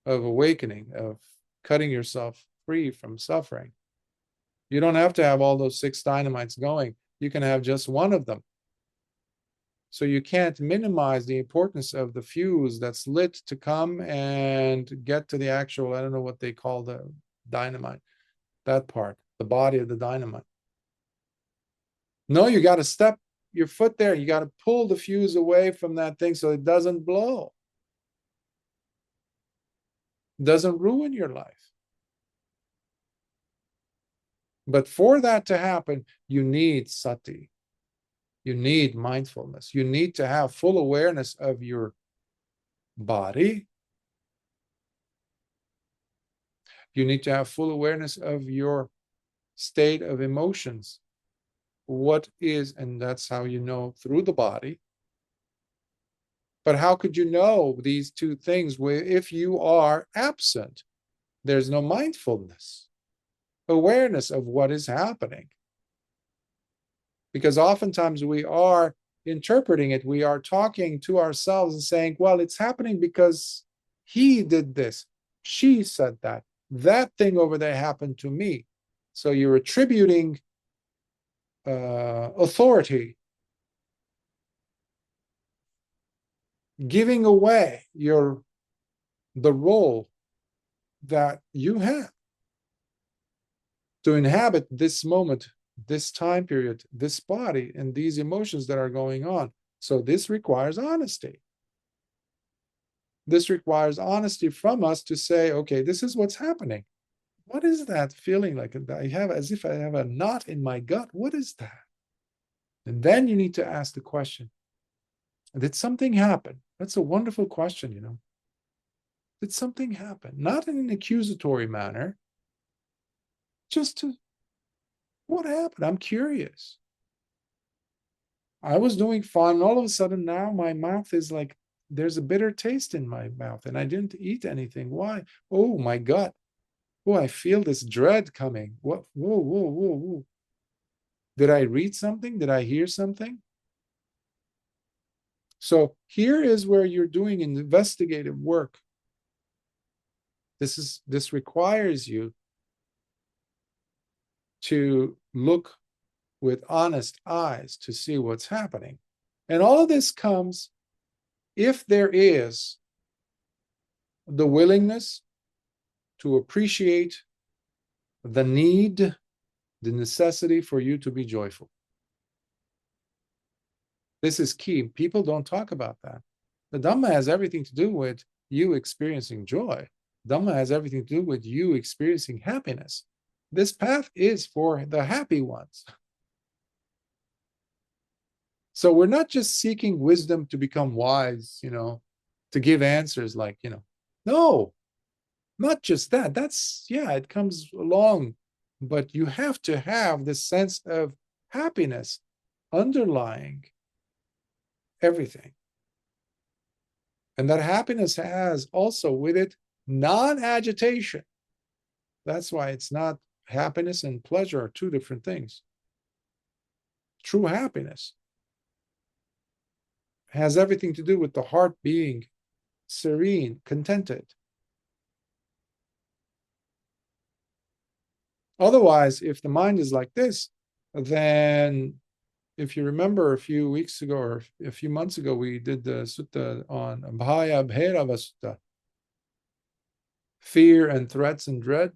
of awakening, of cutting yourself free from suffering. You don't have to have all those 6 dynamites going. You can have just one of them. So you can't minimize the importance of the fuse that's lit to come and get to the actual, I don't know what they call the dynamite, that part, the body of the dynamite. No, you got to step your foot there. You got to pull the fuse away from that thing so it doesn't blow. Doesn't ruin your life. But for that to happen, you need sati. You need mindfulness. You need to have full awareness of your body. You need to have full awareness of your state of emotions. What is, and that's how you know through the body. But how could you know these two things if you are absent? There's no mindfulness, awareness of what is happening. Because oftentimes we are interpreting it, we are talking to ourselves and saying, well, it's happening because he did this, she said that thing over there happened to me. So you're attributing authority, giving away the role that you have to inhabit this moment, this time period, this body, and these emotions that are going on. So this requires honesty. This requires honesty from us to say, okay, this is what's happening. What is that feeling like? I have as if I have a knot in my gut. What is that? And then you need to ask the question, did something happen? That's a wonderful question, Did something happen? Not in an accusatory manner, just to, what happened? I'm curious. I was doing fun, and all of a sudden now my mouth is like, there's a bitter taste in my mouth, and I didn't eat anything. Why? Oh, my gut. Oh, I feel this dread coming. What? Whoa, whoa, whoa, whoa. Did I read something? Did I hear something? So here is where you're doing investigative work. This requires you to look with honest eyes to see what's happening. And all of this comes if there is the willingness to appreciate the need, the necessity for you to be joyful. This is key. People don't talk about that. The Dhamma has everything to do with you experiencing joy. Dhamma has everything to do with you experiencing happiness. This path is for the happy ones. So we're not just seeking wisdom to become wise, to give answers like, no, not just that. That's, it comes along. But you have to have this sense of happiness underlying everything. And that happiness has also with it non-agitation. That's why it's not happiness and pleasure are two different things. True happiness has everything to do with the heart being serene, contented. Otherwise, if the mind is like this, then if you remember a few weeks ago or a few months ago, we did the sutta on Bhaya Bhairava Sutta, fear and threats and dread,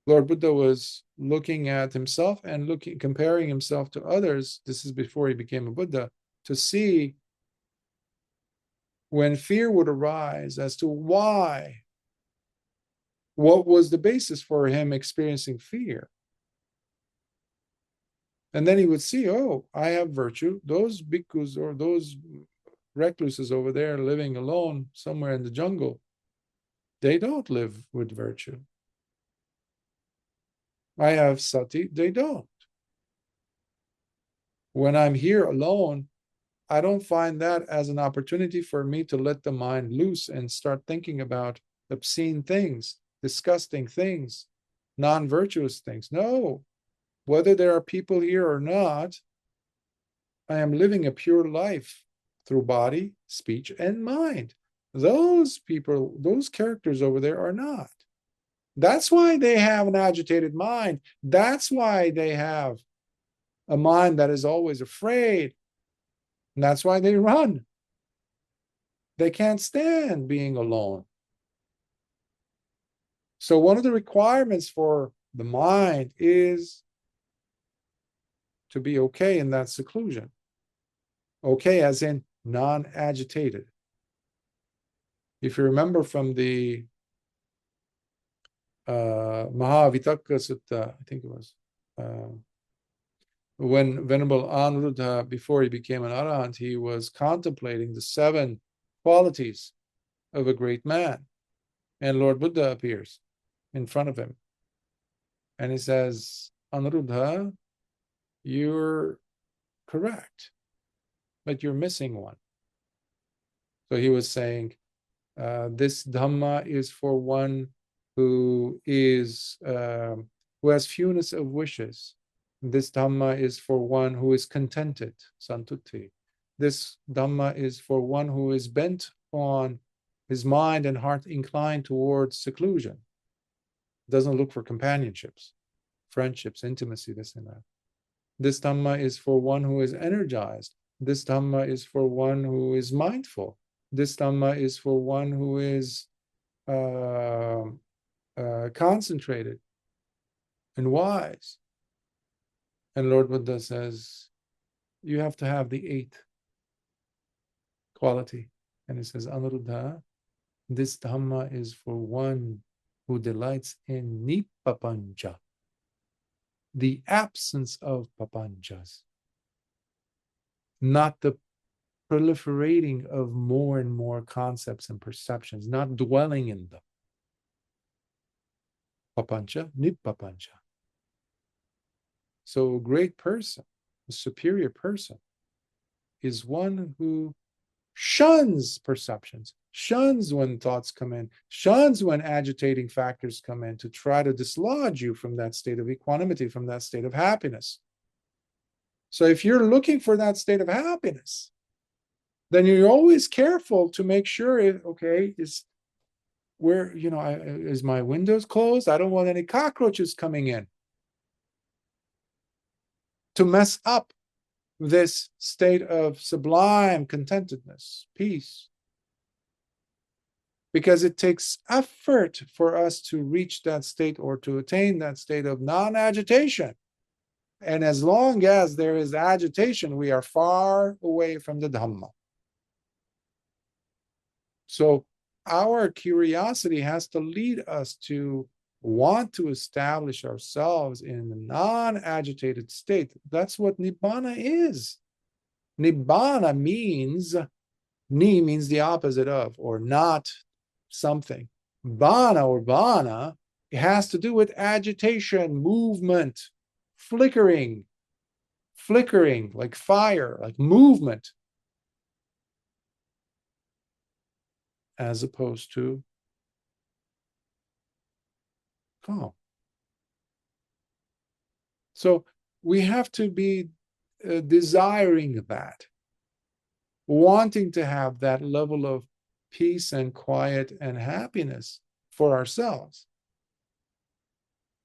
Lord Buddha was looking at himself and comparing himself to others. This is before he became a Buddha, to see when fear would arise as to why, what was the basis for him experiencing fear? And then he would see, oh, I have virtue. Those bhikkhus or those recluses over there living alone somewhere in the jungle, they don't live with virtue. I have sati, they don't. When I'm here alone, I don't find that as an opportunity for me to let the mind loose and start thinking about obscene things, disgusting things, non-virtuous things. No, whether there are people here or not, I am living a pure life through body, speech, and mind. Those people, those characters over there are not. That's why they have an agitated mind. That's why they have a mind that is always afraid. And that's why they run. They can't stand being alone. So one of the requirements for the mind is to be okay in that seclusion. Okay, as in non-agitated. If you remember from the Kassaka Sutta, I think it was, when Venerable Anuruddha, before he became an Arahant, he was contemplating the 7 qualities of a great man. And Lord Buddha appears in front of him. And he says, Anuruddha, you're correct, but you're missing one. So he was saying, this Dhamma is for one who is who has fewness of wishes. This Dhamma is for one who is contented, santuti. This Dhamma is for one who is bent on his mind and heart inclined towards seclusion. Doesn't look for companionships, friendships, intimacy, this and that. This Dhamma is for one who is energized. This Dhamma is for one who is mindful. This Dhamma is for one who is concentrated and wise. And Lord Buddha says, you have to have the 8th quality. And he says, Anuruddha, this Dhamma is for one who delights in nipapancha, the absence of papanchas, not the proliferating of more and more concepts and perceptions, not dwelling in them. Papancha, nippapancha. So a great person, a superior person, is one who shuns perceptions, shuns when thoughts come in, shuns when agitating factors come in to try to dislodge you from that state of equanimity, from that state of happiness. So if you're looking for that state of happiness, then you're always careful to make sure, okay, is where, is my windows closed? I don't want any cockroaches coming in to mess up this state of sublime contentedness, peace. Because it takes effort for us to reach that state or to attain that state of non-agitation. And as long as there is agitation, we are far away from the Dhamma. So our curiosity has to lead us to want to establish ourselves in a non-agitated state. That's what Nibbāna is. Nibbāna means, ni means the opposite of, or not something. Bāna or vana, it has to do with agitation, movement, flickering, like fire, like movement, as opposed to calm. So we have to be desiring that, wanting to have that level of peace and quiet and happiness for ourselves.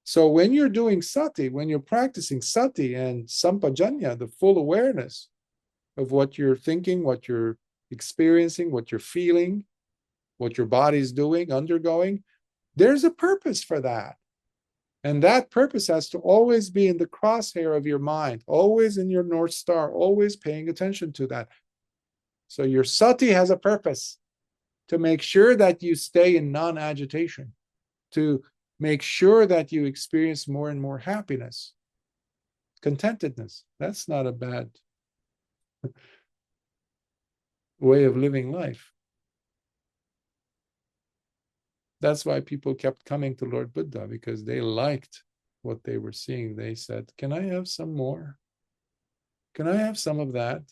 So when you're doing sati, when you're practicing sati and sampajanya, the full awareness of what you're thinking, what you're experiencing, what you're feeling, what your body's doing, undergoing, there's a purpose for that. And that purpose has to always be in the crosshair of your mind, always in your North Star, always paying attention to that. So your sati has a purpose, to make sure that you stay in non-agitation, to make sure that you experience more and more happiness, contentedness. That's not a bad way of living life. That's why people kept coming to Lord Buddha, because they liked what they were seeing. They said, can I have some more? Can I have some of that?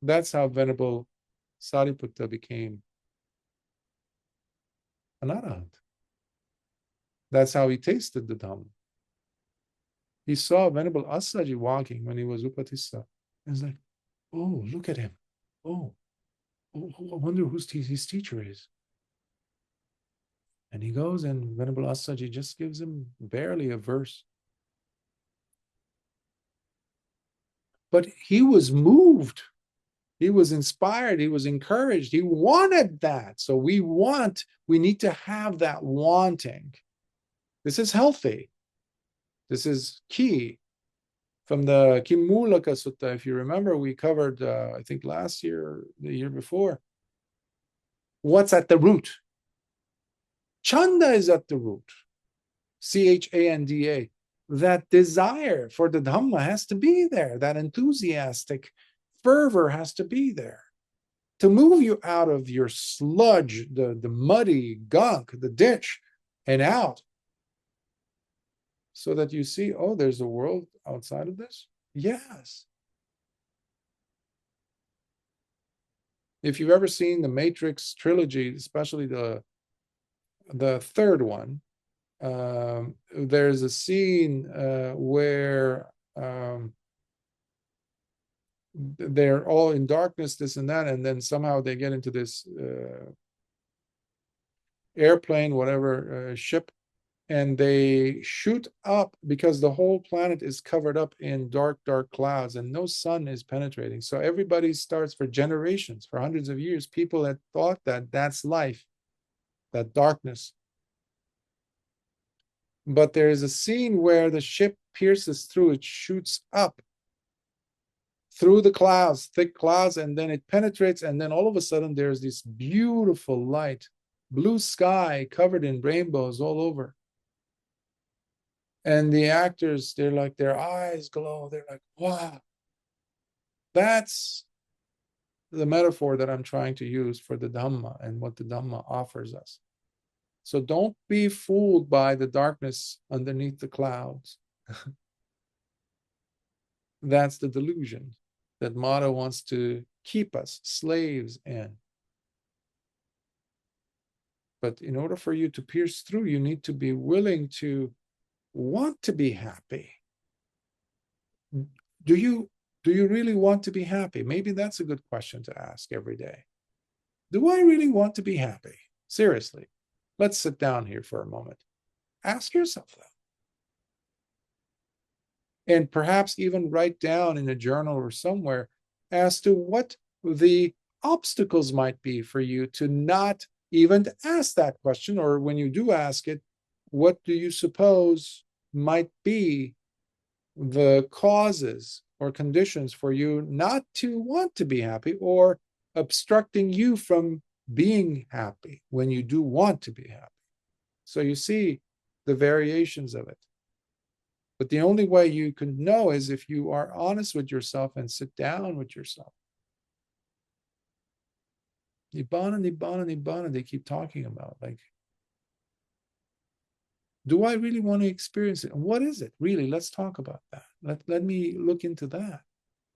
That's how Venerable Sariputta became an arahant. That's how he tasted the Dhamma. He saw Venerable Assaji walking when he was Upatissa. He was like, oh, look at him. Oh, I wonder who his teacher is. And he goes, and Venerable Assaji just gives him barely a verse. But he was moved. He was inspired. He was encouraged. He wanted that. So we need to have that wanting. This is healthy. This is key. From the Kimmulaka Sutta, if you remember, we covered, I think last year or the year before, what's at the root? Chanda is at the root. Chanda. That desire for the Dhamma has to be there. That enthusiastic fervor has to be there to move you out of your sludge, the muddy gunk, the ditch, and out, so that you see, oh, there's a world outside of this? Yes. If you've ever seen the Matrix trilogy, especially the third one, there's a scene where they're all in darkness, this and that, and then somehow they get into this airplane, whatever, ship, and they shoot up because the whole planet is covered up in dark clouds and no sun is penetrating. So everybody starts, for generations, for hundreds of years, people had thought that that's life, that darkness. But there is a scene where the ship pierces through, it shoots up through the clouds, thick clouds, and then it penetrates, and then all of a sudden there's this beautiful light, blue sky covered in rainbows all over. And the actors, they're like, their eyes glow. They're like, wow. That's the metaphor that I'm trying to use for the Dhamma and what the Dhamma offers us. So don't be fooled by the darkness underneath the clouds. That's the delusion that Māra wants to keep us slaves in. But in order for you to pierce through, you need to be willing to want to be happy. Do you really want to be happy? Maybe that's a good question to ask every day. Do I really want to be happy? Seriously, let's sit down here for a moment. Ask yourself that. And perhaps even write down in a journal or somewhere as to what the obstacles might be for you to not even ask that question, or when you do ask it, what do you suppose might be the causes or conditions for you not to want to be happy, or obstructing you from being happy when you do want to be happy? So you see the variations of it. But the only way you can know is if you are honest with yourself and sit down with yourself. Nibbāna, Nibbāna, Nibbāna, they keep talking about. Like, do I really want to experience it? What is it? Really, let's talk about that. Let me look into that.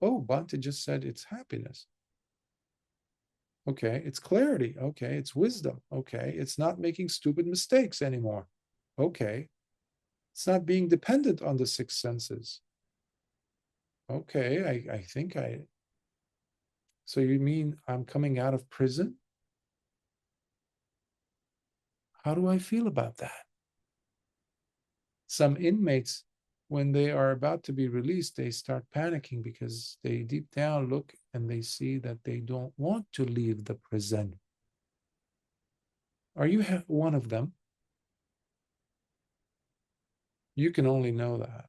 Oh, Bhante just said it's happiness. Okay, it's clarity. Okay, it's wisdom. Okay, it's not making stupid mistakes anymore. Okay, it's not being dependent on the six senses. Okay, I think so you mean I'm coming out of prison? How do I feel about that? Some inmates, when they are about to be released, they start panicking because they deep down look and they see that they don't want to leave the prison. Are you one of them? You can only know that.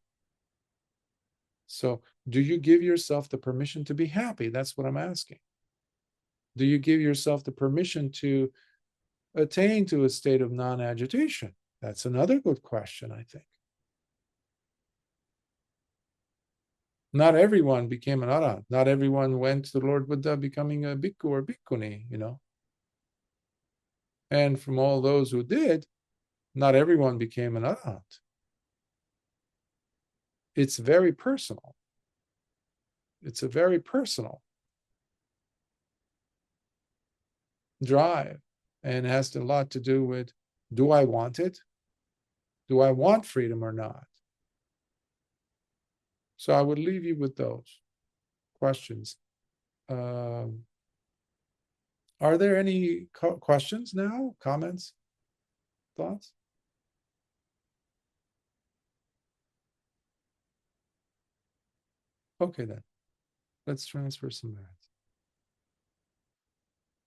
So do you give yourself the permission to be happy? That's what I'm asking. Do you give yourself the permission to attain to a state of non-agitation? That's another good question, I think. Not everyone became an arhat. Not everyone went to the Lord Buddha becoming a bhikkhu or bhikkhuni, And from all those who did, not everyone became an arhat. It's very personal. It's a very personal drive, and has a lot to do with, do I want it? Do I want freedom or not? So I would leave you with those questions. Are there any questions now? Comments? Thoughts? Okay, then. Let's transfer some math.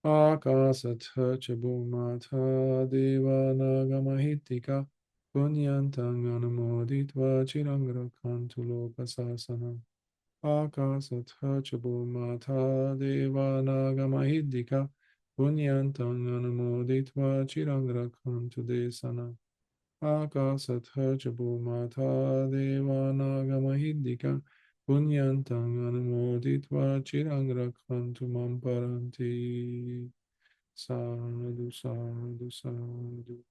Akasatha chabumata devanagamahitika punyantang anumoditva chirangrakhantu lokasasana. Akasatha chabumata devanagamahitika punyantang anumoditva chirangrakhantu desana. Akasatha chabumata devanagamahitika punyantang anumoditva chirangrakhantu mam paranti. Sadhu, sadhu, sadhu.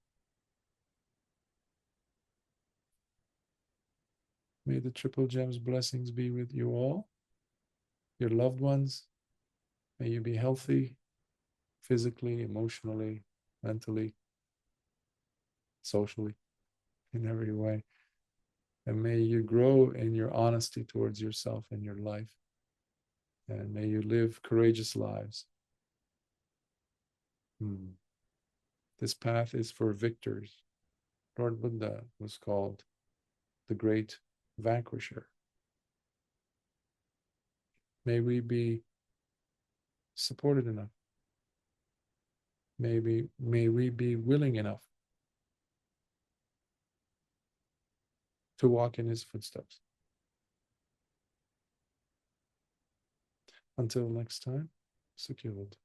May the Triple Gems blessings be with you all, your loved ones. May you be healthy, physically, emotionally, mentally, socially, in every way. And may you grow in your honesty towards yourself and your life. And may you live courageous lives. This path is for victors. Lord Buddha was called the great vanquisher. May we be supported enough. May we be willing enough to walk in his footsteps. Until next time, Security.